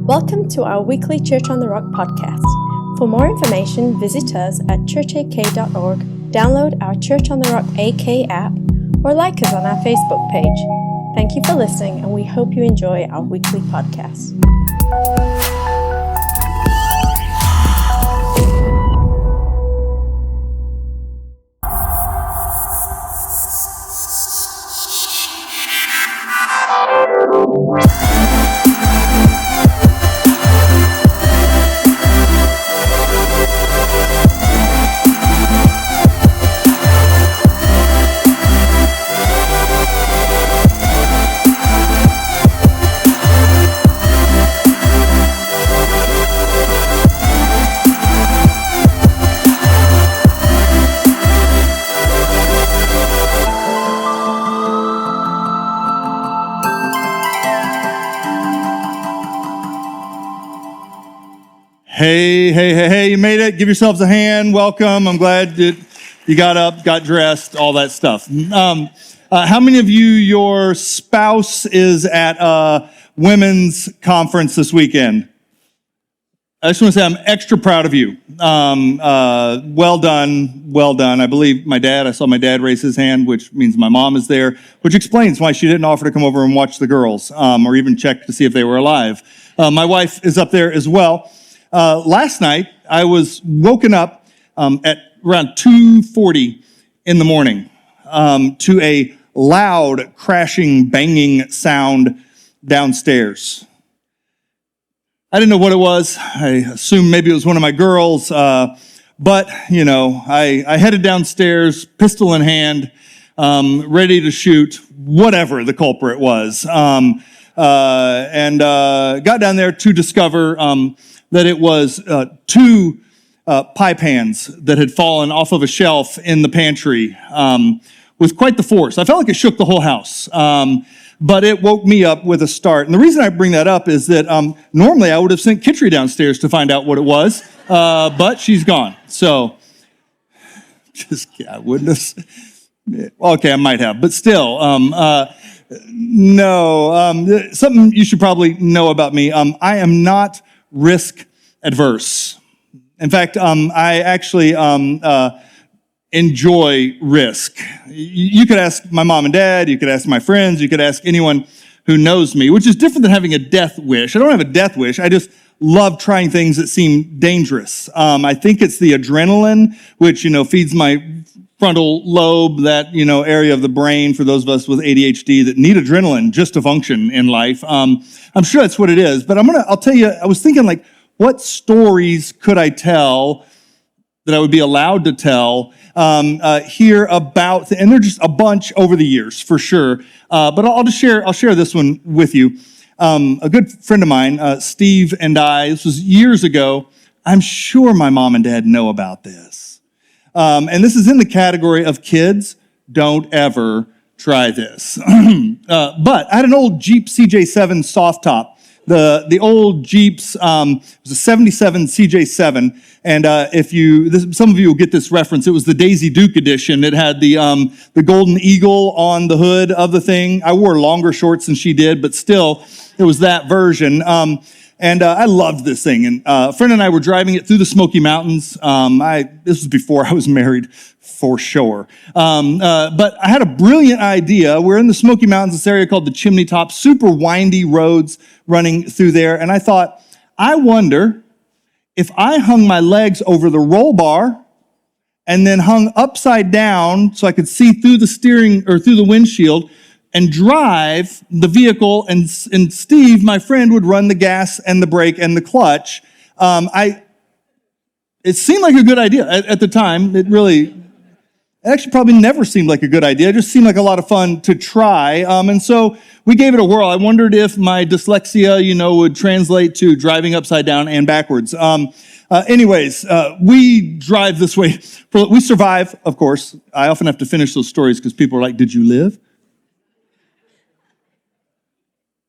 Welcome to our weekly Church on the Rock podcast. For more information, visit us at churchak.org, download our Church on the Rock AK app, or like us on our Facebook page. Thank you for listening, and we hope you enjoy our weekly podcast. Hey, you made it. Give yourselves a hand. Welcome. I'm glad that you got up, got dressed, all that stuff. How many of you, your spouse is at a women's conference this weekend? I just want to say I'm extra proud of you. Well done. I believe I saw my dad raise his hand, which means my mom is there, which explains why she didn't offer to come over and watch the girls, or even check to see if they were alive. My wife is up there as well. Last night, I was woken up at around 2:40 in the morning to a loud, crashing, banging sound downstairs. I didn't know what it was. I assumed maybe it was one of my girls, but, I headed downstairs, pistol in hand, ready to shoot whatever the culprit was, and got down there to discover that it was two pie pans that had fallen off of a shelf in the pantry with quite the force. I felt like it shook the whole house, but it woke me up with a start. And the reason I bring that up is that normally I would have sent Kitri downstairs to find out what it was, but she's gone. So, I wouldn't have. Okay, I might have, but still, no. Something you should probably know about me. I am not risk adverse. In fact, I actually enjoy risk. You could ask my mom and dad, you could ask my friends, you could ask anyone who knows me, which is different than having a death wish. I don't have a death wish. I just love trying things that seem dangerous. I think it's the adrenaline, which, feeds my frontal lobe, that, area of the brain for those of us with ADHD that need adrenaline just to function in life. I'm sure that's what it is, but I'll tell you, I was thinking what stories could I tell that I would be allowed to tell here about, and they're just a bunch over the years for sure. But I'll share this one with you. A good friend of mine, Steve, and I, this was years ago. I'm sure my mom and dad know about this. And this is in the category of kids, don't ever try this. But I had an old Jeep CJ7 soft top. The old Jeeps, it was a 77 CJ7. And some of you will get this reference. It was the Daisy Duke edition. It had the golden eagle on the hood of the thing. I wore longer shorts than she did, but still, it was that version. And I loved this thing. And a friend and I were driving it through the Smoky Mountains. This was before I was married, for sure. But I had a brilliant idea. We're in the Smoky Mountains, this area called the Chimney Top, super windy roads running through there. And I thought, I wonder if I hung my legs over the roll bar and then hung upside down so I could see through the steering or through the windshield and drive the vehicle, and Steve, my friend, would run the gas and the brake and the clutch. It seemed like a good idea at the time. It actually probably never seemed like a good idea. It just seemed like a lot of fun to try. And so we gave it a whirl. I wondered if my dyslexia, would translate to driving upside down and backwards. Anyways, we drive this way. We survive, of course. I often have to finish those stories because people are like, did you live?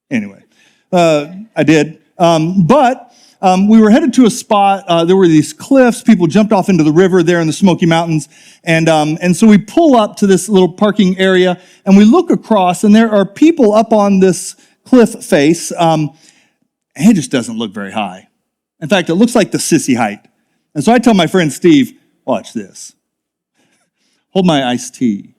Anyway, I did. But we were headed to a spot. There were these cliffs. People jumped off into the river there in the Smoky Mountains. And so we pull up to this little parking area, and we look across, and there are people up on this cliff face. and it just doesn't look very high. In fact, it looks like the sissy height. And so I tell my friend Steve, watch this. Hold my iced tea.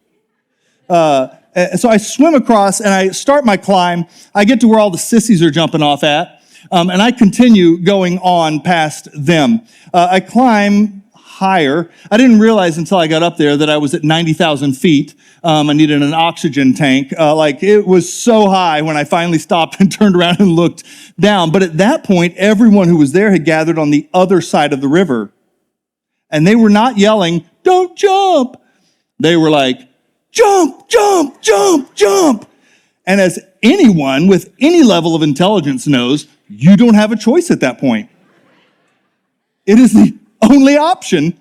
And so I swim across and I start my climb. I get to where all the sissies are jumping off at, and I continue going on past them. I climb higher. I didn't realize until I got up there that I was at 90,000 feet. I needed an oxygen tank. It was so high when I finally stopped and turned around and looked down. But at that point, everyone who was there had gathered on the other side of the river. And they were not yelling, "Don't jump." They were like, "Jump, jump, jump, jump." And as anyone with any level of intelligence knows, you don't have a choice at that point. It is the only option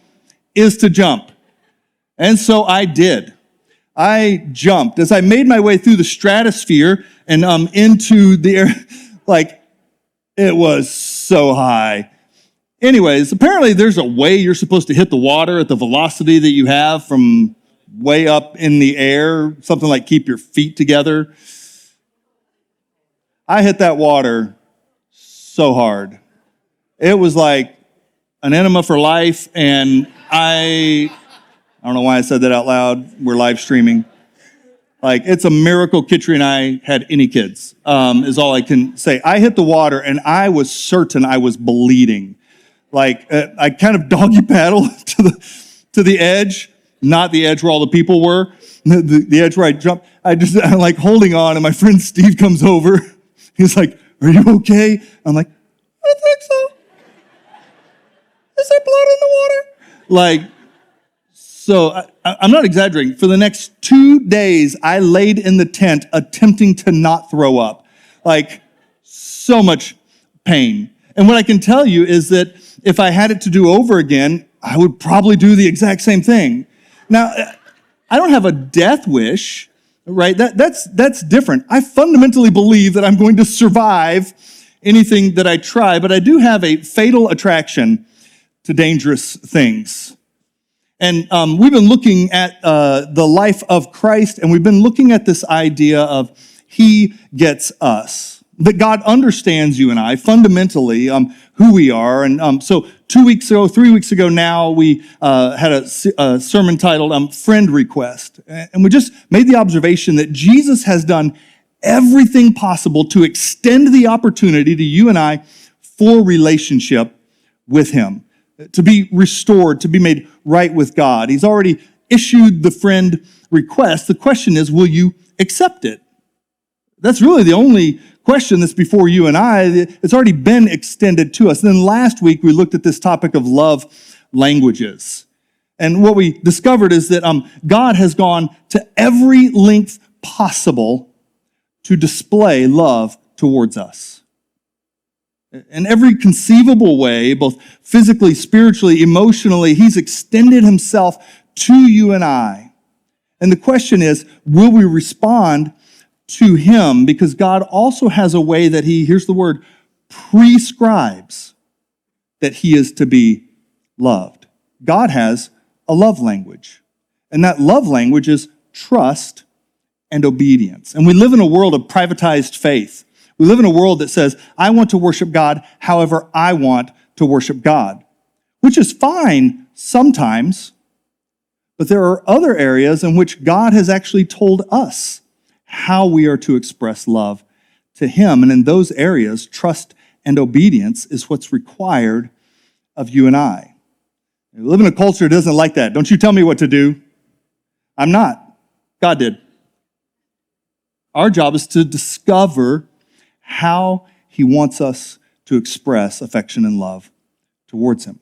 is to jump. And so I did. I jumped. As I made my way through the stratosphere and into the air, it was so high. Anyways, apparently there's a way you're supposed to hit the water at the velocity that you have from way up in the air, something like keep your feet together. I hit that water so hard. It was like an enema for life, and I don't know why I said that out loud. We're live streaming. It's a miracle Kitri and I had any kids, is all I can say. I hit the water, and I was certain I was bleeding. I kind of doggy paddle to the edge, not the edge where all the people were, the edge where I jumped. I'm holding on, and my friend Steve comes over. He's like, "Are you okay?" I'm like, "I think so. Is there blood in the water?" So I'm not exaggerating. For the next 2 days, I laid in the tent attempting to not throw up. So much pain. And what I can tell you is that if I had it to do over again, I would probably do the exact same thing. Now, I don't have a death wish, right? That's different. I fundamentally believe that I'm going to survive anything that I try, but I do have a fatal attraction to dangerous things. And we've been looking at the life of Christ, and we've been looking at this idea of He gets us. That God understands you and I fundamentally, who we are. And so 3 weeks ago now, we had a sermon titled Friend Request. And we just made the observation that Jesus has done everything possible to extend the opportunity to you and I for relationship with Him, to be restored, to be made right with God. He's already issued the friend request. The question is, will you accept it? That's really the only question that's before you and I. It's already been extended to us. And then last week, we looked at this topic of love languages. And what we discovered is that God has gone to every length possible to display love towards us. In every conceivable way, both physically, spiritually, emotionally, He's extended Himself to you and I. And the question is, will we respond to Him? Because God also has a way that He, here's the word, prescribes that He is to be loved. God has a love language. And that love language is trust and obedience. And we live in a world of privatized faith. We live in a world that says, I want to worship God however I want to worship God, which is fine sometimes, but there are other areas in which God has actually told us how we are to express love to Him. And in those areas, trust and obedience is what's required of you and I. We live in a culture that doesn't like that. Don't you tell me what to do. I'm not. God did. Our job is to discover how He wants us to express affection and love towards Him.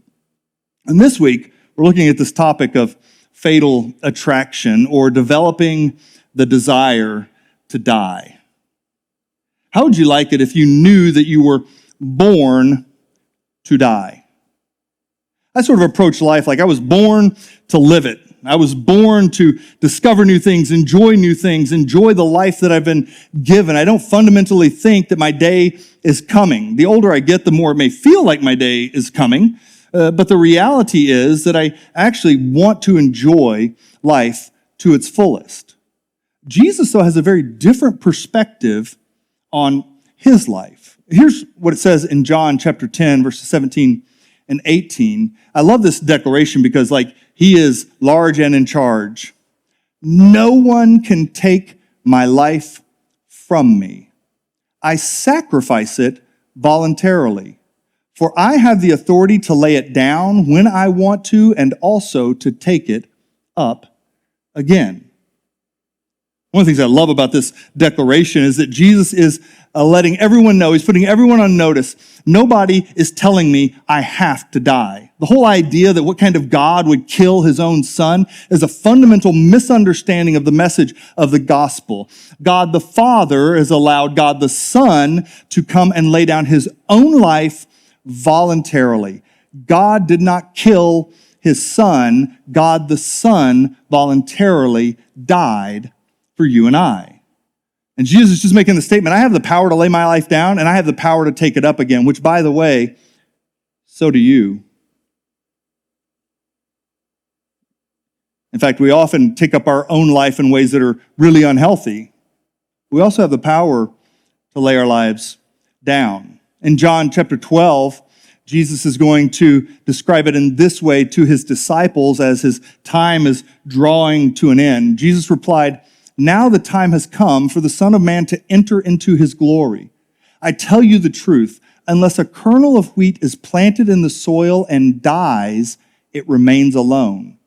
And this week, we're looking at this topic of fatal attraction, or developing the desire to die. How would you like it if you knew that you were born to die? I sort of approach life like I was born to live it. I was born to discover new things, enjoy the life that I've been given. I don't fundamentally think that my day is coming. The older I get, the more it may feel like my day is coming. But the reality is that I actually want to enjoy life to its fullest. Jesus, though, has a very different perspective on His life. Here's what it says in John chapter 10, verses 17 and 18. I love this declaration because he is large and in charge. No one can take my life from me. I sacrifice it voluntarily, for I have the authority to lay it down when I want to and also to take it up again. One of the things I love about this declaration is that Jesus is letting everyone know, he's putting everyone on notice. Nobody is telling me I have to die. The whole idea that what kind of God would kill his own son is a fundamental misunderstanding of the message of the gospel. God the Father has allowed God the Son to come and lay down his own life voluntarily. God did not kill his son. God the Son voluntarily died for you and I. And Jesus is just making the statement, I have the power to lay my life down and I have the power to take it up again, which, by the way, so do you. In fact, we often take up our own life in ways that are really unhealthy. We also have the power to lay our lives down. In John chapter 12, Jesus is going to describe it in this way to his disciples as his time is drawing to an end. Jesus replied, now the time has come for the Son of Man to enter into his glory. I tell you the truth, unless a kernel of wheat is planted in the soil and dies, it remains alone.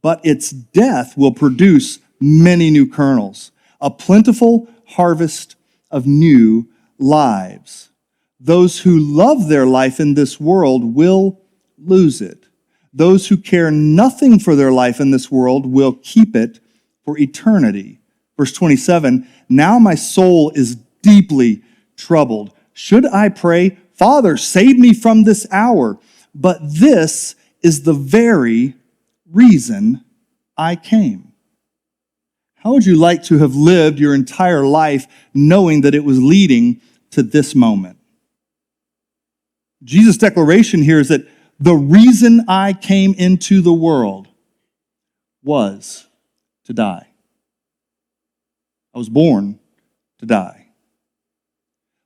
But its death will produce many new kernels, a plentiful harvest of new lives. Those who love their life in this world will lose it. Those who care nothing for their life in this world will keep it for eternity. Verse 27, now my soul is deeply troubled. Should I pray, Father, save me from this hour? But this is the very reason I came. How would you like to have lived your entire life knowing that it was leading to this moment? Jesus' declaration here is that the reason I came into the world was to die. I was born to die.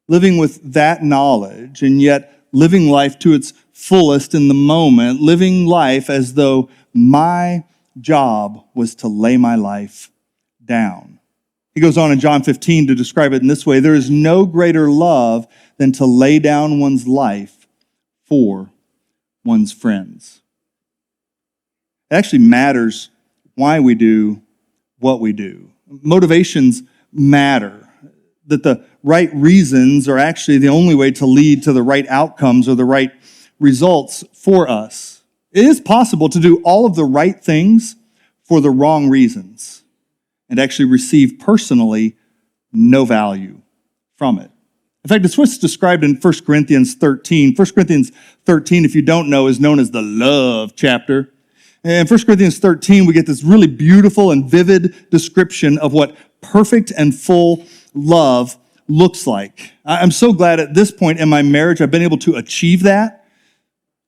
Living with that knowledge and yet living life to its fullest in the moment, living life as though my job was to lay my life down. He goes on in John 15 to describe it in this way, there is no greater love than to lay down one's life for one's friends. It actually matters why we do what we do. Motivations matter. That the right reasons are actually the only way to lead to the right outcomes or the right results for us. It is possible to do all of the right things for the wrong reasons and actually receive personally no value from it. In fact, it's what's described in 1 Corinthians 13. 1 Corinthians 13, if you don't know, is known as the love chapter. In 1 Corinthians 13, we get this really beautiful and vivid description of what perfect and full love looks like. I'm so glad at this point in my marriage I've been able to achieve that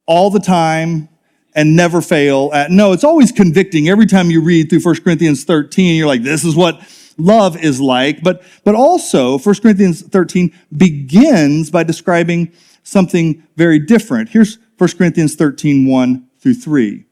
all the time and never fail. No, it's always convicting. Every time you read through 1 Corinthians 13, you're like, this is what love is like. But also, 1 Corinthians 13 begins by describing something very different. Here's 1 Corinthians 13, 1 through 3.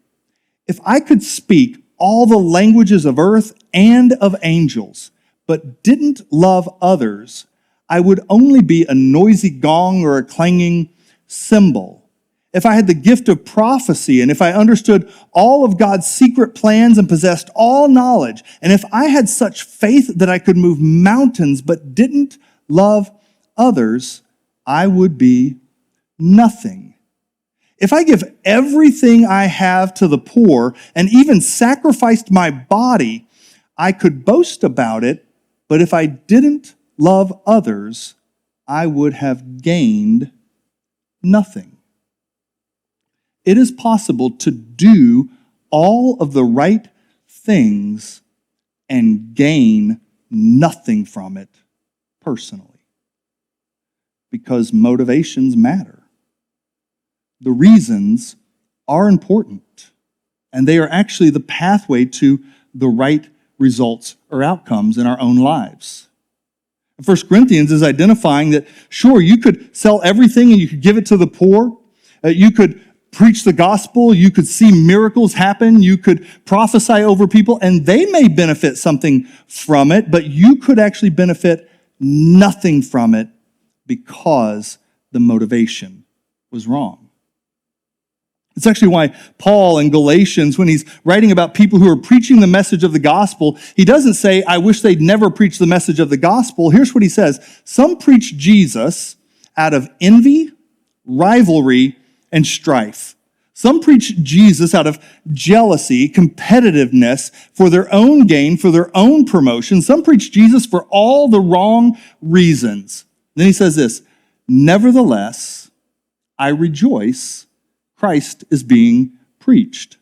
If I could speak all the languages of earth and of angels, but didn't love others, I would only be a noisy gong or a clanging cymbal. If I had the gift of prophecy, and if I understood all of God's secret plans and possessed all knowledge, and if I had such faith that I could move mountains but didn't love others, I would be nothing. If I give everything I have to the poor and even sacrificed my body, I could boast about it, but if I didn't love others, I would have gained nothing. It is possible to do all of the right things and gain nothing from it personally, because motivations matter. The reasons are important, and they are actually the pathway to the right results or outcomes in our own lives. 1 Corinthians is identifying that, sure, you could sell everything and you could give it to the poor. You could preach the gospel. You could see miracles happen. You could prophesy over people, and they may benefit something from it, but you could actually benefit nothing from it because the motivation was wrong. It's actually why Paul in Galatians, when he's writing about people who are preaching the message of the gospel, he doesn't say, I wish they'd never preached the message of the gospel. Here's what he says. Some preach Jesus out of envy, rivalry, and strife. Some preach Jesus out of jealousy, competitiveness, for their own gain, for their own promotion. Some preach Jesus for all the wrong reasons. Then he says this, nevertheless, I rejoice Christ is being preached.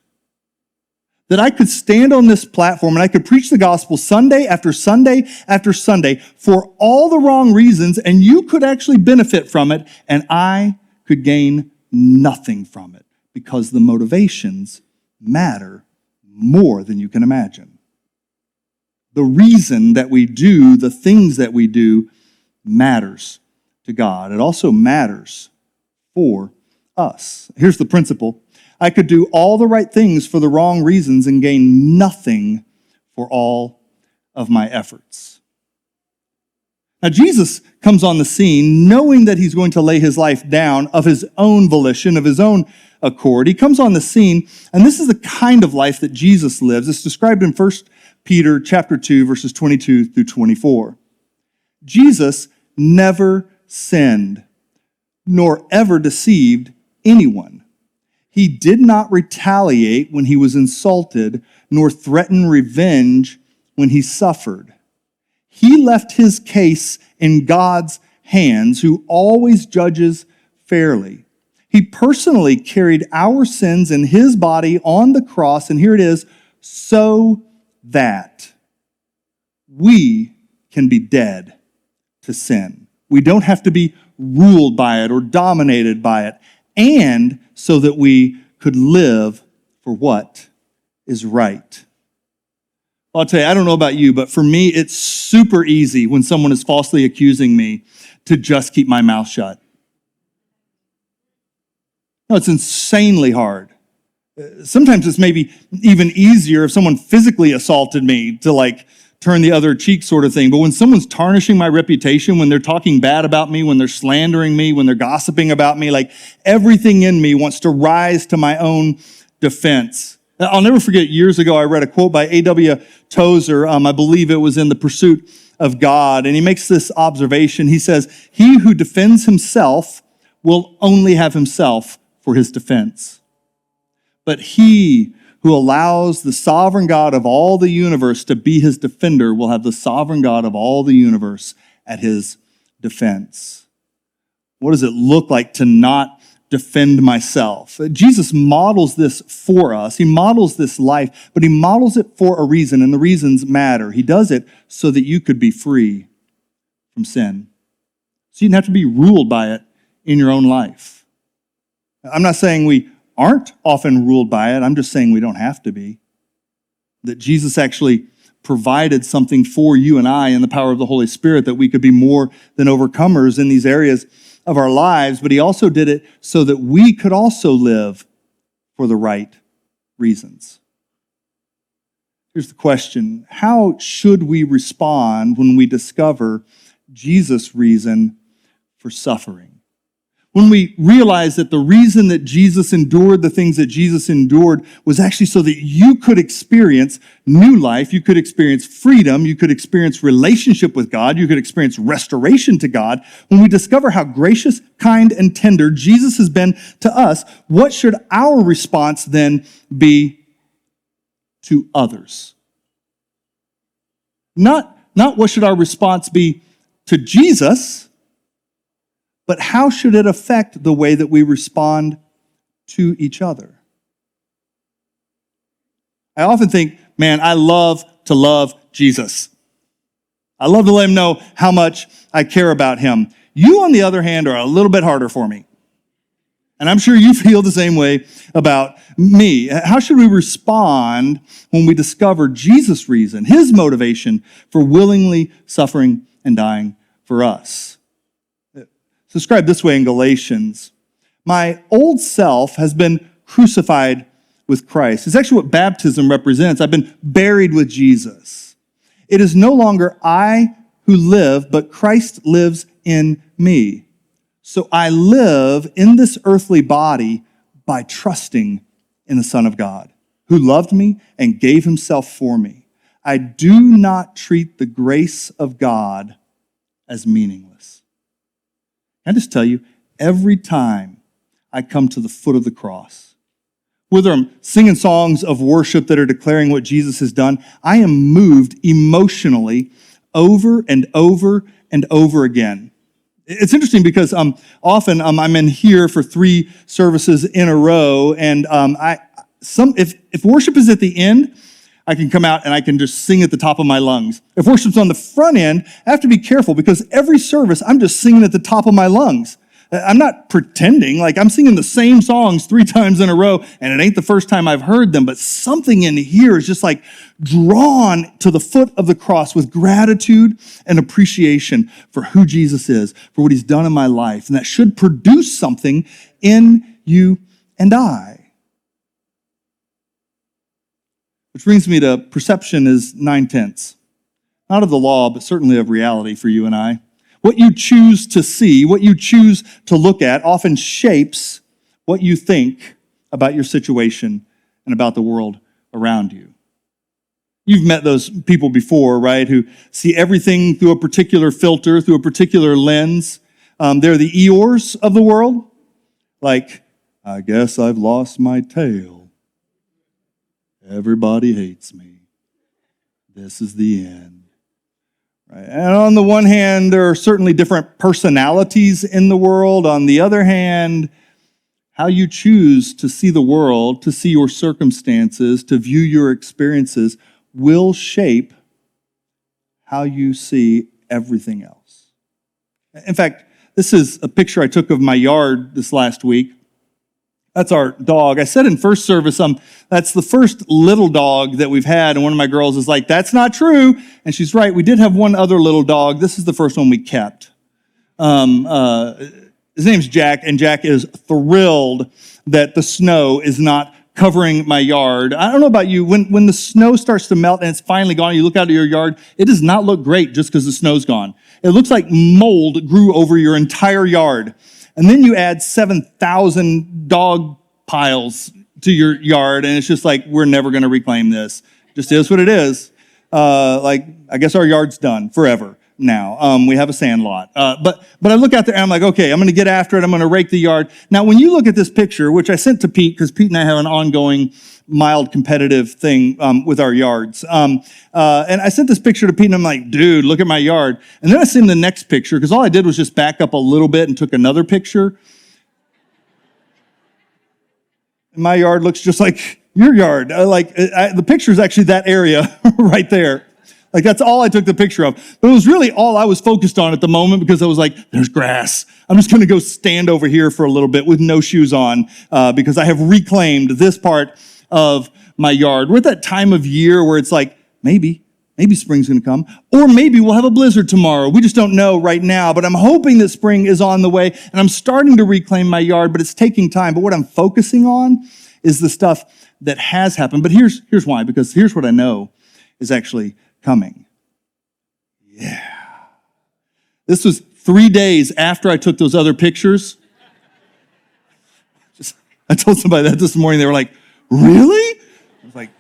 That I could stand on this platform and I could preach the gospel Sunday after Sunday after Sunday for all the wrong reasons, and you could actually benefit from it, and I could gain nothing from it because the motivations matter more than you can imagine. The reason that we do the things that we do matters to God. It also matters for us. Here's the principle. I could do all the right things for the wrong reasons and gain nothing for all of my efforts. Now, Jesus comes on the scene knowing that he's going to lay his life down of his own volition, of his own accord. He comes on the scene, and this is the kind of life that Jesus lives. It's described in 1 Peter chapter 2, verses 22 through 24. Jesus never sinned, nor ever deceived anyone. He did not retaliate when he was insulted, nor threaten revenge when he suffered. He left his case in God's hands, who always judges fairly. He personally carried our sins in his body on the cross, and here it is, so that we can be dead to sin. We don't have to be ruled by it or dominated by it, and so that we could live for what is right. Well, I'll tell you, I don't know about you, but for me, it's super easy when someone is falsely accusing me to just keep my mouth shut. No, it's insanely hard. Sometimes it's maybe even easier if someone physically assaulted me to turn the other cheek sort of thing. But when someone's tarnishing my reputation, when they're talking bad about me, when they're slandering me, when they're gossiping about me, everything in me wants to rise to my own defense. I'll never forget, years ago, I read a quote by A.W. Tozer. I believe it was in The Pursuit of God. And he makes this observation. He says, he who defends himself will only have himself for his defense. But he who allows the sovereign God of all the universe to be his defender will have the sovereign God of all the universe at his defense. What does it look like to not defend myself? Jesus models this for us. He models this life, but he models it for a reason, and the reasons matter. He does it so that you could be free from sin. So you didn't have to be ruled by it in your own life. I'm not saying we aren't often ruled by it. I'm just saying we don't have to be. That Jesus actually provided something for you and I in the power of the Holy Spirit that we could be more than overcomers in these areas of our lives, but he also did it so that we could also live for the right reasons. Here's the question. How should we respond when we discover Jesus' reason for suffering? When we realize that the reason that Jesus endured the things that Jesus endured was actually so that you could experience new life, you could experience freedom, you could experience relationship with God, you could experience restoration to God. When we discover how gracious, kind, and tender Jesus has been to us, what should our response then be to others? Not what should our response be to Jesus, but how should it affect the way that we respond to each other? I often think, man, I love to love Jesus. I love to let him know how much I care about him. You, on the other hand, are a little bit harder for me. And I'm sure you feel the same way about me. How should we respond when we discover Jesus' reason, his motivation for willingly suffering and dying for us. It's described this way in Galatians. My old self has been crucified with Christ. It's actually what baptism represents. I've been buried with Jesus. It is no longer I who live, but Christ lives in me. So I live in this earthly body by trusting in the Son of God, who loved me and gave himself for me. I do not treat the grace of God as meaningless. Can I just tell you, every time I come to the foot of the cross, whether I'm singing songs of worship that are declaring what Jesus has done, I am moved emotionally over and over and over again. It's interesting because often I'm in here for 3 services in a row, and if worship is at the end, I can come out and I can just sing at the top of my lungs. If worship's on the front end, I have to be careful because every service I'm just singing at the top of my lungs. I'm not pretending, like I'm singing the same songs 3 times in a row, and it ain't the first time I've heard them, but something in here is just like drawn to the foot of the cross with gratitude and appreciation for who Jesus is, for what he's done in my life, and that should produce something in you and I. Which brings me to perception is 9/10. Not of the law, but certainly of reality for you and I. What you choose to see, what you choose to look at, often shapes what you think about your situation and about the world around you. You've met those people before, right, who see everything through a particular filter, through a particular lens. They're the Eeyores of the world. Like, I guess I've lost my tail. Everybody hates me. This is the end. Right? And on the one hand, there are certainly different personalities in the world. On the other hand, how you choose to see the world, to see your circumstances, to view your experiences will shape how you see everything else. In fact, this is a picture I took of my yard this last week. That's our dog. I said in first service, that's the first little dog that we've had, and one of my girls is like, that's not true. And she's right, we did have one other little dog. This is the first one we kept. His name's Jack, and Jack is thrilled that the snow is not covering my yard. I don't know about you, when the snow starts to melt and it's finally gone, you look out at your yard, it does not look great just because the snow's gone. It looks like mold grew over your entire yard. And then you add 7,000 dog piles to your yard, and it's just like, we're never going to reclaim this. Just is what it is. I guess our yard's done forever now. We have a sand lot. But I look out there, and I'm like, okay, I'm going to get after it. I'm going to rake the yard. Now, when you look at this picture, which I sent to Pete, because Pete and I have an ongoing mild competitive thing with our yards. And I sent this picture to Pete, and I'm like, dude, look at my yard. And then I sent him the next picture, because all I did was just back up a little bit and took another picture. And my yard looks just like your yard. The picture is actually that area right there. Like, that's all I took the picture of. But it was really all I was focused on at the moment, because I was like, there's grass. I'm just going to go stand over here for a little bit with no shoes on, because I have reclaimed this part of my yard. We're at that time of year where it's like, maybe spring's going to come, or maybe we'll have a blizzard tomorrow. We just don't know right now, but I'm hoping that spring is on the way, and I'm starting to reclaim my yard, but it's taking time. But what I'm focusing on is the stuff that has happened. But here's why, because here's what I know is actually coming. Yeah. This was 3 days after I took those other pictures. I told somebody that this morning. They were like, really? I was like,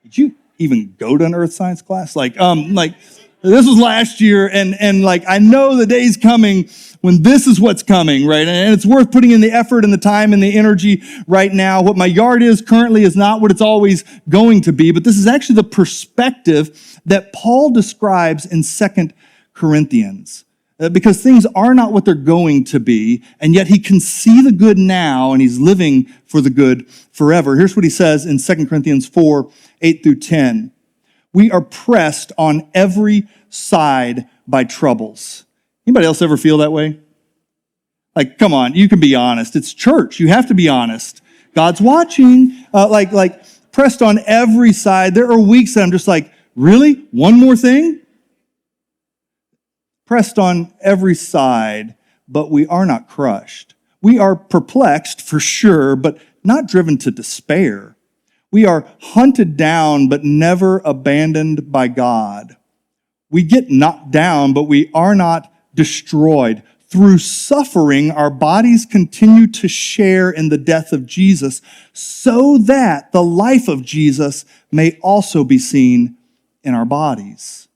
did you even go to an earth science class? This was last year, and I know the day's coming when this is what's coming, right? And it's worth putting in the effort and the time and the energy right now. What my yard is currently is not what it's always going to be, but this is actually the perspective that Paul describes in 2 Corinthians. Because things are not what they're going to be, and yet he can see the good now, and he's living for the good forever. Here's what he says in 2 Corinthians 4, 8 through 10. We are pressed on every side by troubles. Anybody else ever feel that way? Like, come on, you can be honest. It's church. You have to be honest. God's watching. Pressed on every side. There are weeks that I'm just like, really? One more thing? pressed on every side, but we are not crushed. We are perplexed for sure, but not driven to despair. We are hunted down, but never abandoned by God. We get knocked down, but we are not destroyed. Through suffering, our bodies continue to share in the death of Jesus so that the life of Jesus may also be seen in our bodies.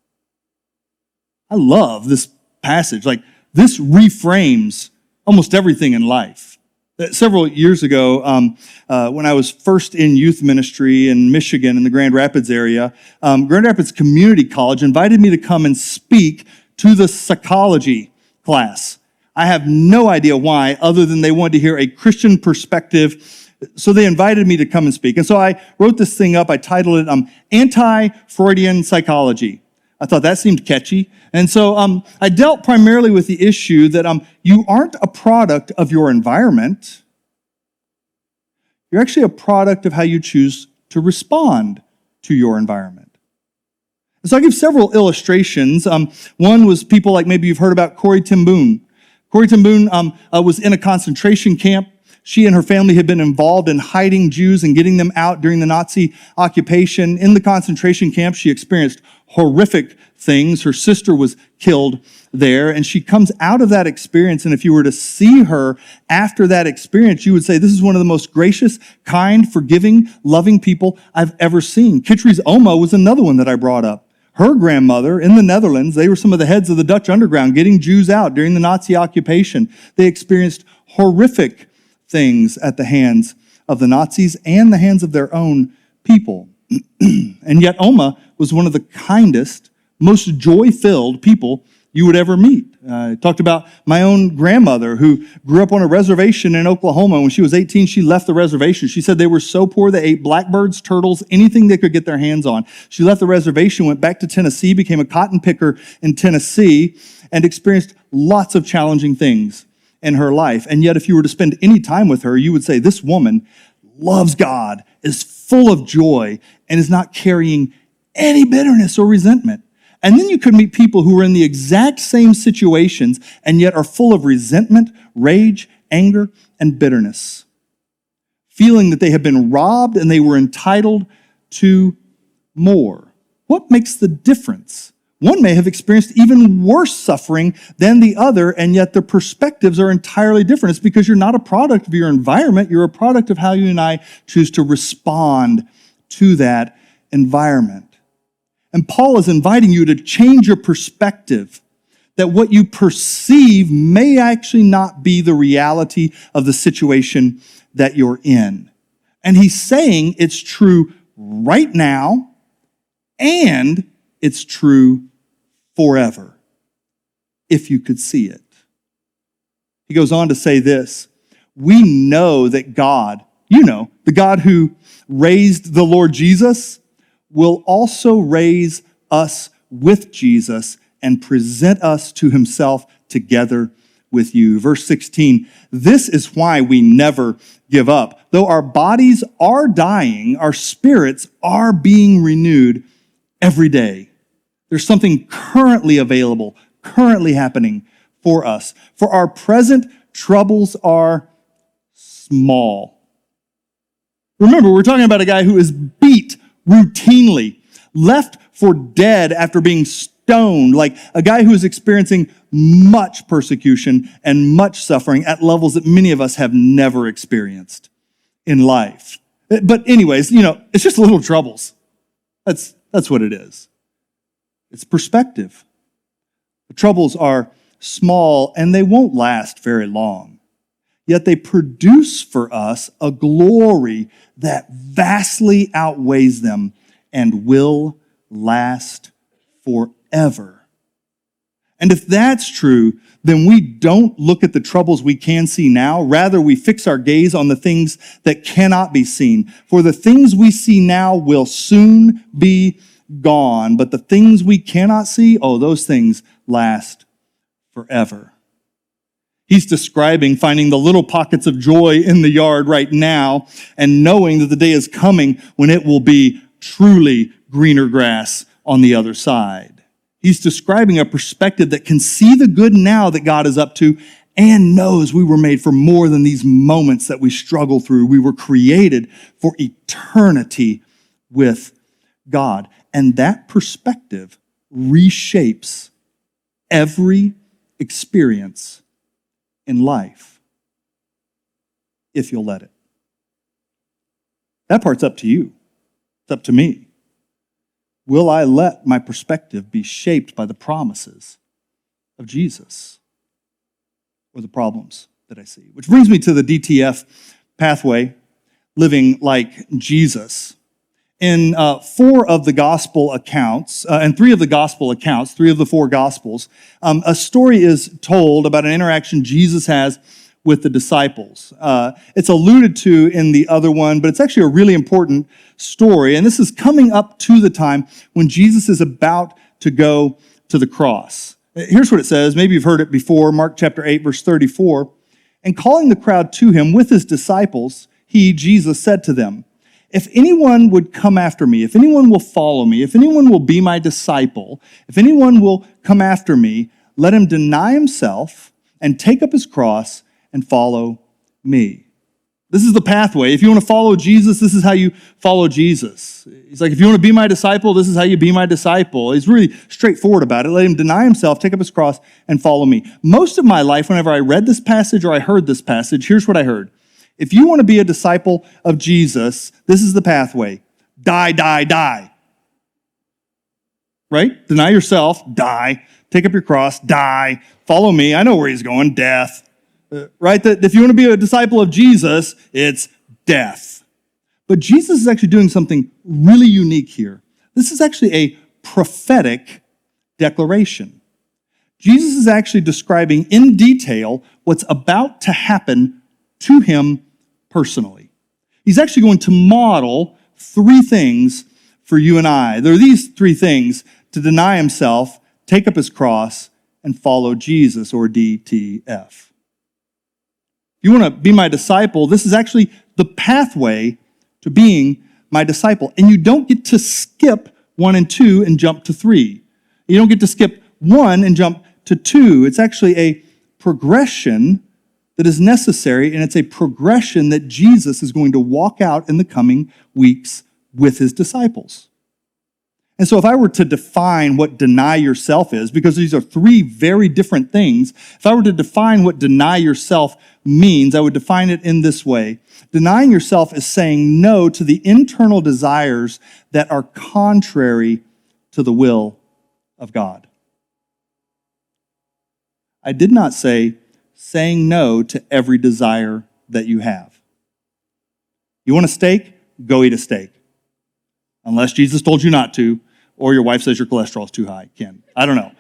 I love this passage. Like, this reframes almost everything in life. Several years ago, when I was first in youth ministry in Michigan in the Grand Rapids area, Grand Rapids Community College invited me to come and speak to the psychology class. I have no idea why, other than they wanted to hear a Christian perspective. So they invited me to come and speak. And so I wrote this thing up. I titled it Anti-Freudian Psychology. I thought that seemed catchy. And so I dealt primarily with the issue that you aren't a product of your environment. You're actually a product of how you choose to respond to your environment. And so I give several illustrations. One was people like maybe you've heard about Corrie ten Boom. Corrie ten Boom was in a concentration camp. She and her family had been involved in hiding Jews and getting them out during the Nazi occupation. In the concentration camp, she experienced horrific things. Her sister was killed there, and she comes out of that experience, and if you were to see her after that experience, you would say, this is one of the most gracious, kind, forgiving, loving people I've ever seen. Kitchery's Oma was another one that I brought up. Her grandmother in the Netherlands, they were some of the heads of the Dutch underground getting Jews out during the Nazi occupation. They experienced horrific things at the hands of the Nazis and the hands of their own people. And yet Oma was one of the kindest, most joy-filled people you would ever meet. I talked about my own grandmother who grew up on a reservation in Oklahoma. When she was 18, she left the reservation. She said they were so poor they ate blackbirds, turtles, anything they could get their hands on. She left the reservation, went back to Tennessee, became a cotton picker in Tennessee, and experienced lots of challenging things in her life. And yet if you were to spend any time with her, you would say this woman loves God, is full of joy, and is not carrying any bitterness or resentment. And then you could meet people who are in the exact same situations and yet are full of resentment, rage, anger, and bitterness, feeling that they have been robbed and they were entitled to more. What makes the difference? One may have experienced even worse suffering than the other, and yet their perspectives are entirely different. It's because you're not a product of your environment. You're a product of how you and I choose to respond to that environment. And Paul is inviting you to change your perspective, that what you perceive may actually not be the reality of the situation that you're in. And he's saying it's true right now, and it's true forever, if you could see it. He goes on to say this: we know that God, the God who raised the Lord Jesus, will also raise us with Jesus and present us to himself together with you. Verse 16, this is why we never give up. Though our bodies are dying, our spirits are being renewed every day. There's something currently available, currently happening for us. For our present troubles are small. Remember, we're talking about a guy who is beat routinely, left for dead after being stoned, like a guy who is experiencing much persecution and much suffering at levels that many of us have never experienced in life. But anyways, it's just little troubles. That's what it is. It's perspective. The troubles are small and they won't last very long. Yet they produce for us a glory that vastly outweighs them and will last forever. And if that's true, then we don't look at the troubles we can see now. Rather, we fix our gaze on the things that cannot be seen. For the things we see now will soon be gone. But the things we cannot see, those things last forever. He's describing finding the little pockets of joy in the yard right now and knowing that the day is coming when it will be truly greener grass on the other side. He's describing a perspective that can see the good now that God is up to and knows we were made for more than these moments that we struggle through. We were created for eternity with God. And that perspective reshapes every experience in life, if you'll let it. That part's up to you. It's up to me. Will I let my perspective be shaped by the promises of Jesus or the problems that I see? Which brings me to the DTF pathway, living like Jesus. In four of the gospel accounts, and three of the four gospels, a story is told about an interaction Jesus has with the disciples. It's alluded to in the other one, but it's actually a really important story. And this is coming up to the time when Jesus is about to go to the cross. Here's what it says. Maybe you've heard it before. Mark chapter 8, verse 34. And calling the crowd to him with his disciples, he, Jesus, said to them, if anyone would come after me, if anyone will follow me, if anyone will be my disciple, if anyone will come after me, let him deny himself and take up his cross and follow me. This is the pathway. If you want to follow Jesus, this is how you follow Jesus. He's like, if you want to be my disciple, this is how you be my disciple. He's really straightforward about it. Let him deny himself, take up his cross, and follow me. Most of my life, whenever I read this passage or I heard this passage, here's what I heard. If you want to be a disciple of Jesus, this is the pathway. Die, die, die. Right? Deny yourself, die. Take up your cross, die. Follow me. I know where he's going, death. Right? That if you want to be a disciple of Jesus, it's death. But Jesus is actually doing something really unique here. This is actually a prophetic declaration. Jesus is actually describing in detail what's about to happen to him personally. He's actually going to model three things for you and I. There are these three things: to deny himself, take up his cross, and follow Jesus, or DTF. If you want to be my disciple, this is actually the pathway to being my disciple. And you don't get to skip 1 and 2 and jump to 3. You don't get to skip 1 and jump to 2. It's actually a progression that is necessary, and it's a progression that Jesus is going to walk out in the coming weeks with his disciples. And so if I were to define what deny yourself is, because these are three very different things, if I were to define what deny yourself means, I would define it in this way. Denying yourself is saying no to the internal desires that are contrary to the will of God. I did not say saying no to every desire that you have. You want a steak? Go eat a steak. Unless Jesus told you not to, or your wife says your cholesterol is too high. Ken, I don't know.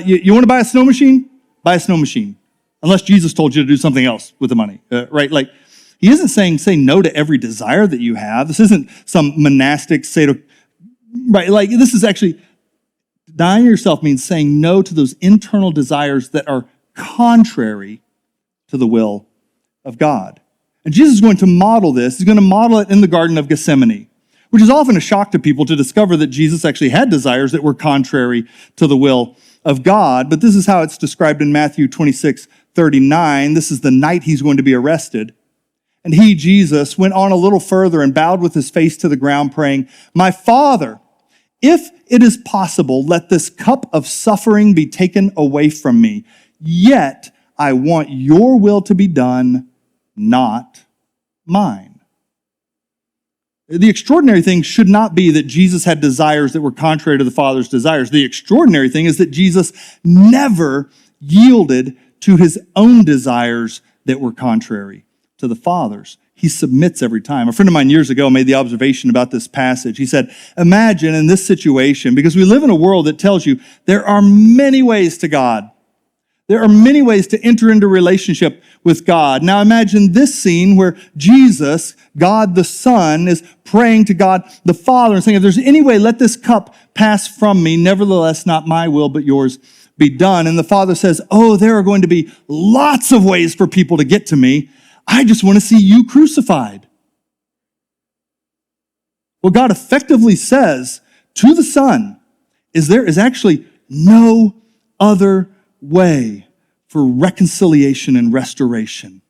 You want to buy a snow machine? Buy a snow machine. Unless Jesus told you to do something else with the money, right? He isn't saying say no to every desire that you have. This isn't some monastic right? This is actually, denying yourself means saying no to those internal desires that are contrary to the will of God. And Jesus is going to model this. He's going to model it in the Garden of Gethsemane, which is often a shock to people to discover that Jesus actually had desires that were contrary to the will of God. But this is how it's described in Matthew 26:39. This is the night he's going to be arrested. And he, Jesus, went on a little further and bowed with his face to the ground, praying, "My Father, if it is possible, let this cup of suffering be taken away from me. Yet I want your will to be done, not mine." The extraordinary thing should not be that Jesus had desires that were contrary to the Father's desires. The extraordinary thing is that Jesus never yielded to his own desires that were contrary to the Father's. He submits every time. A friend of mine years ago made the observation about this passage. He said, imagine in this situation, because we live in a world that tells you there are many ways to God. There are many ways to enter into relationship with God. Now imagine this scene where Jesus, God the Son, is praying to God the Father and saying, if there's any way, let this cup pass from me. Nevertheless, not my will, but yours be done. And the Father says, oh, there are going to be lots of ways for people to get to me. I just want to see you crucified. What God effectively says to the Son is there is actually no other way for reconciliation and restoration.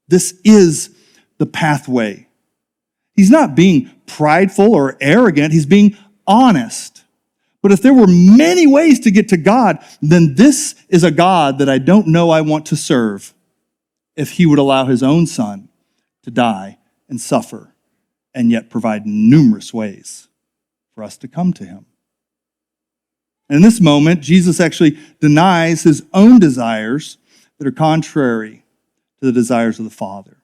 This is the pathway. He's not being prideful or arrogant. He's being honest. But if there were many ways to get to God, then this is a God that I don't know I want to serve if he would allow his own son to die and suffer and yet provide numerous ways for us to come to him. And in this moment, Jesus actually denies his own desires that are contrary to the desires of the Father.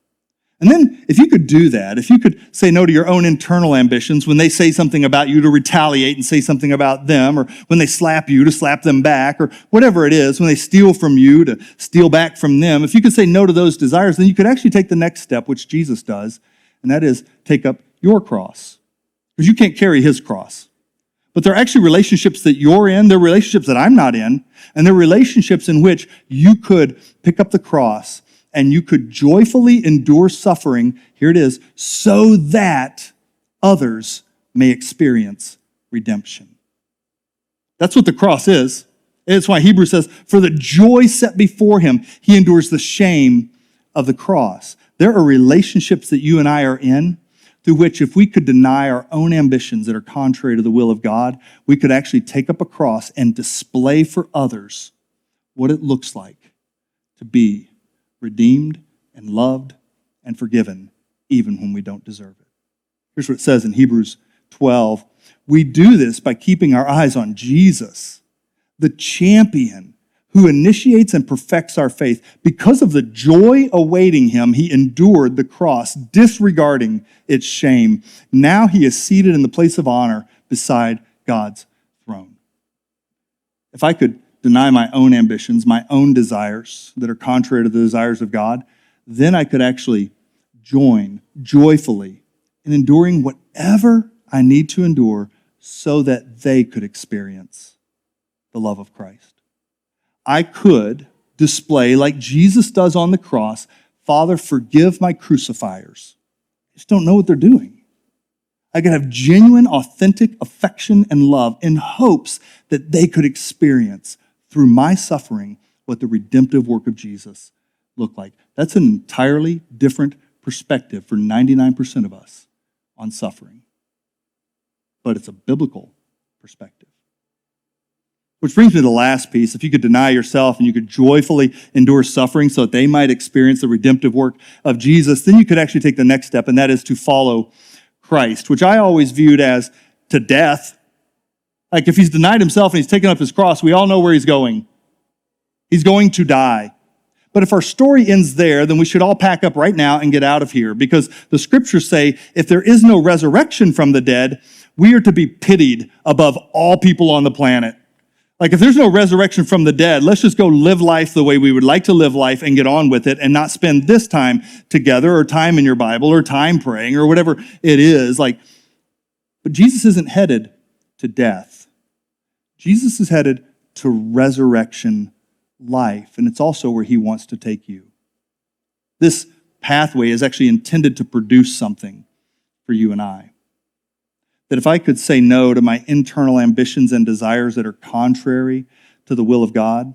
And then if you could do that, if you could say no to your own internal ambitions when they say something about you, to retaliate and say something about them, or when they slap you to slap them back, or whatever it is, when they steal from you to steal back from them, if you could say no to those desires, then you could actually take the next step, which Jesus does, and that is take up your cross. Because you can't carry his cross. But there are actually relationships that you're in, there are relationships that I'm not in, and there are relationships in which you could pick up the cross and you could joyfully endure suffering, here it is, so that others may experience redemption. That's what the cross is. It's why Hebrews says, for the joy set before him, he endures the shame of the cross. There are relationships that you and I are in through which if we could deny our own ambitions that are contrary to the will of God, we could actually take up a cross and display for others what it looks like to be redeemed and loved and forgiven even when we don't deserve it. Here's what it says in Hebrews 12. We do this by keeping our eyes on Jesus, the champion who initiates and perfects our faith. Because of the joy awaiting him, he endured the cross, disregarding its shame. Now he is seated in the place of honor beside God's throne. If I could deny my own ambitions, my own desires that are contrary to the desires of God, then I could actually join joyfully in enduring whatever I need to endure so that they could experience the love of Christ. I could display, like Jesus does on the cross, Father, forgive my crucifiers. I just don't know what they're doing. I could have genuine, authentic affection and love in hopes that they could experience through my suffering what the redemptive work of Jesus looked like. That's an entirely different perspective for 99% of us on suffering. But it's a biblical perspective. Which brings me to the last piece. If you could deny yourself and you could joyfully endure suffering so that they might experience the redemptive work of Jesus, then you could actually take the next step, and that is to follow Christ, which I always viewed as to death. Like if he's denied himself and he's taken up his cross, we all know where he's going. He's going to die. But if our story ends there, then we should all pack up right now and get out of here, because the scriptures say if there is no resurrection from the dead, we are to be pitied above all people on the planet. Like if there's no resurrection from the dead, let's just go live life the way we would like to live life and get on with it and not spend this time together or time in your Bible or time praying or whatever it is. But Jesus isn't headed to death. Jesus is headed to resurrection life, and it's also where he wants to take you. This pathway is actually intended to produce something for you and I. That if I could say no to my internal ambitions and desires that are contrary to the will of God,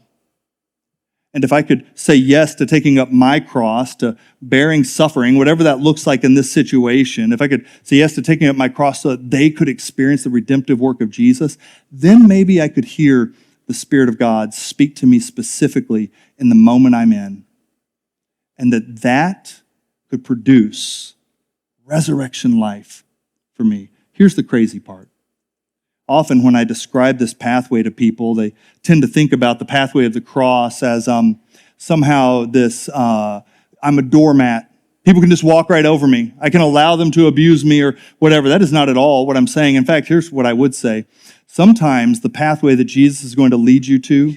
and if I could say yes to taking up my cross, to bearing suffering, whatever that looks like in this situation, if I could say yes to taking up my cross so that they could experience the redemptive work of Jesus, then maybe I could hear the Spirit of God speak to me specifically in the moment I'm in, and that could produce resurrection life for me. Here's the crazy part. Often when I describe this pathway to people, they tend to think about the pathway of the cross as somehow this, I'm a doormat. People can just walk right over me. I can allow them to abuse me or whatever. That is not at all what I'm saying. In fact, here's what I would say. Sometimes the pathway that Jesus is going to lead you to,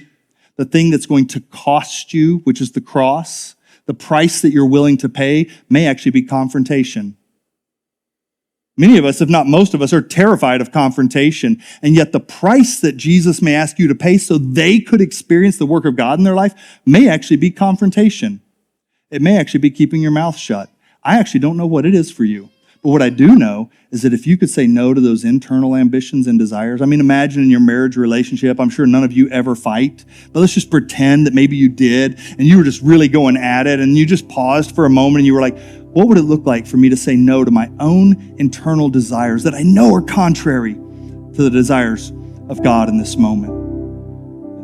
the thing that's going to cost you, which is the cross, the price that you're willing to pay, may actually be confrontation. Many of us, if not most of us, are terrified of confrontation, and yet the price that Jesus may ask you to pay so they could experience the work of God in their life may actually be confrontation. It may actually be keeping your mouth shut. I actually don't know what it is for you. But what I do know is that if you could say no to those internal ambitions and desires, I mean, imagine in your marriage relationship, I'm sure none of you ever fight, but let's just pretend that maybe you did and you were just really going at it and you just paused for a moment and you were like, what would it look like for me to say no to my own internal desires that I know are contrary to the desires of God in this moment?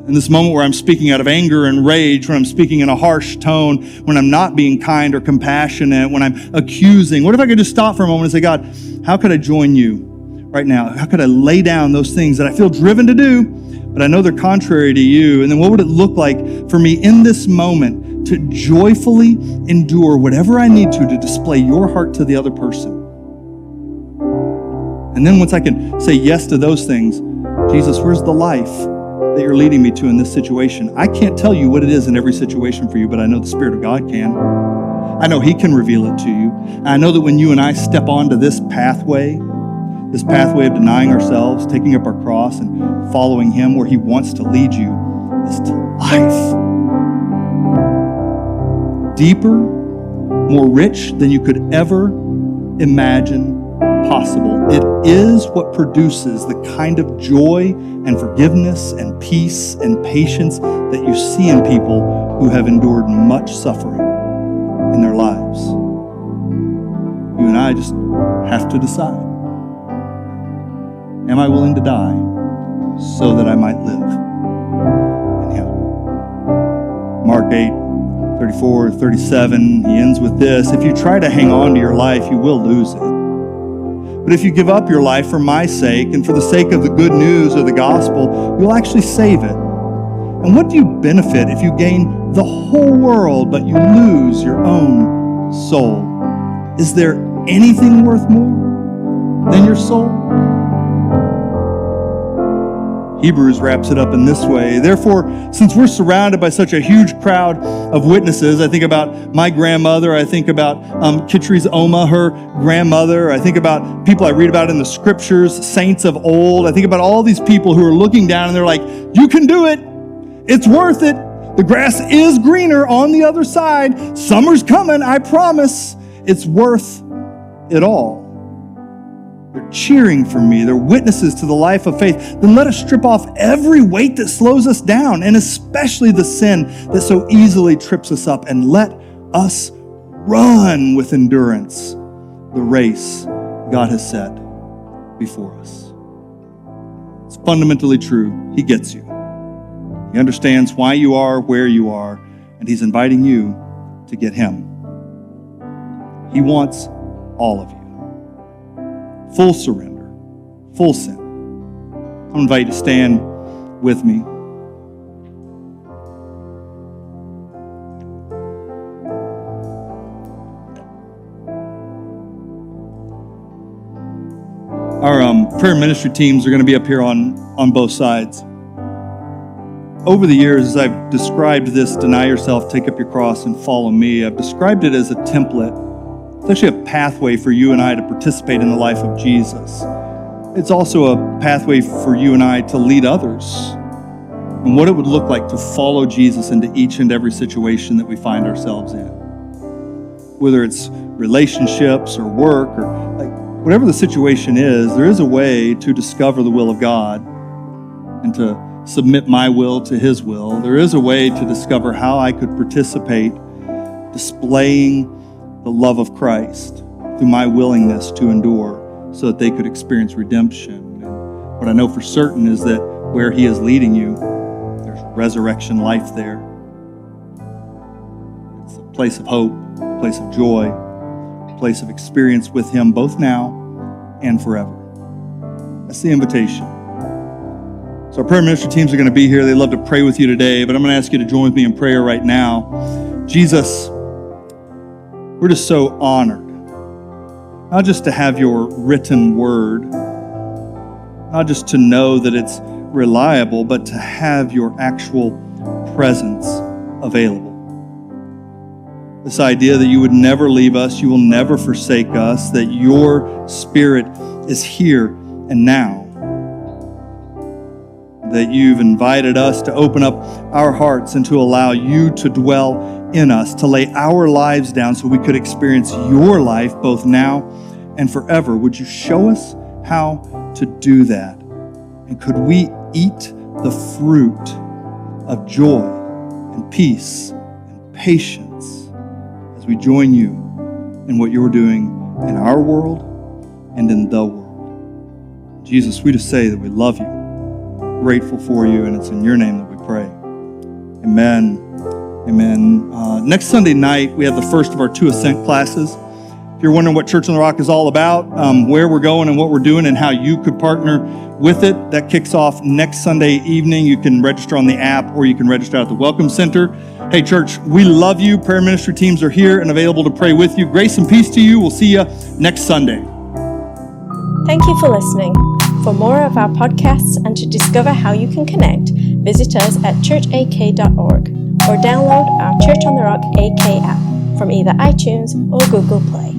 In this moment where I'm speaking out of anger and rage, when I'm speaking in a harsh tone, when I'm not being kind or compassionate, when I'm accusing, what if I could just stop for a moment and say, God, how could I join you right now? How could I lay down those things that I feel driven to do, but I know they're contrary to you? And then what would it look like for me in this moment to joyfully endure whatever I need to display your heart to the other person? And then once I can say yes to those things, Jesus, where's the life that you're leading me to in this situation? I can't tell you what it is in every situation for you, but I know the Spirit of God can. I know He can reveal it to you. And I know that when you and I step onto this pathway of denying ourselves, taking up our cross and following Him where He wants to lead you, is to life. Deeper, more rich than you could ever imagine possible. It is what produces the kind of joy and forgiveness and peace and patience that you see in people who have endured much suffering in their lives. You and I just have to decide. Am I willing to die so that I might live in Him? Mark 8:34-37, he ends with this: if you try to hang on to your life, you will lose it. But if you give up your life for my sake and for the sake of the good news of the gospel, you'll actually save it. And what do you benefit if you gain the whole world, but you lose your own soul? Is there anything worth more than your soul? Hebrews wraps it up in this way: therefore, since we're surrounded by such a huge crowd of witnesses, I think about my grandmother, I think about Kitri's Oma, her grandmother, I think about people I read about in the scriptures, saints of old, I think about all these people who are looking down and they're like, you can do it, it's worth it, the grass is greener on the other side, summer's coming, I promise, it's worth it all. They're cheering for me. They're witnesses to the life of faith. Then let us strip off every weight that slows us down, and especially the sin that so easily trips us up, and let us run with endurance the race God has set before us. It's fundamentally true. He gets you. He understands why you are where you are, and He's inviting you to get Him. He wants all of you. Full surrender, full sin. I invite you to stand with me. Our prayer ministry teams are going to be up here on both sides. Over the years, as I've described this, deny yourself, take up your cross, and follow me, I've described it as a template. It's actually a pathway for you and I to participate in the life of Jesus. It's also a pathway for you and I to lead others and what it would look like to follow Jesus into each and every situation that we find ourselves in. Whether it's relationships or work or whatever the situation is, there is a way to discover the will of God and to submit my will to His will. There is a way to discover how I could participate, displaying the love of Christ through my willingness to endure so that they could experience redemption. And what I know for certain is that where He is leading you, there's resurrection life there. It's a place of hope, a place of joy, a place of experience with Him both now and forever. That's the invitation. So our prayer ministry teams are going to be here. They'd love to pray with you today, but I'm going to ask you to join with me in prayer right now. Jesus, we're just so honored, not just to have your written word, not just to know that it's reliable, but to have your actual presence available. This idea that you would never leave us, you will never forsake us, that your Spirit is here and now, that you've invited us to open up our hearts and to allow you to dwell in us, to lay our lives down so we could experience your life both now and forever. Would you show us how to do that? And could we eat the fruit of joy and peace and patience as we join you in what you're doing in our world and in the world? Jesus, we just say that we love you, grateful for you, and it's in your name that we pray. Amen. Amen. Next Sunday night, we have the first of our 2 Ascent classes. If you're wondering what Church on the Rock is all about, where we're going and what we're doing and how you could partner with it, that kicks off next Sunday evening. You can register on the app or you can register at the Welcome Center. Hey, church, we love you. Prayer ministry teams are here and available to pray with you. Grace and peace to you. We'll see you next Sunday. Thank you for listening. For more of our podcasts and to discover how you can connect, visit us at churchak.org or download our Church on the Rock AK app from either iTunes or Google Play.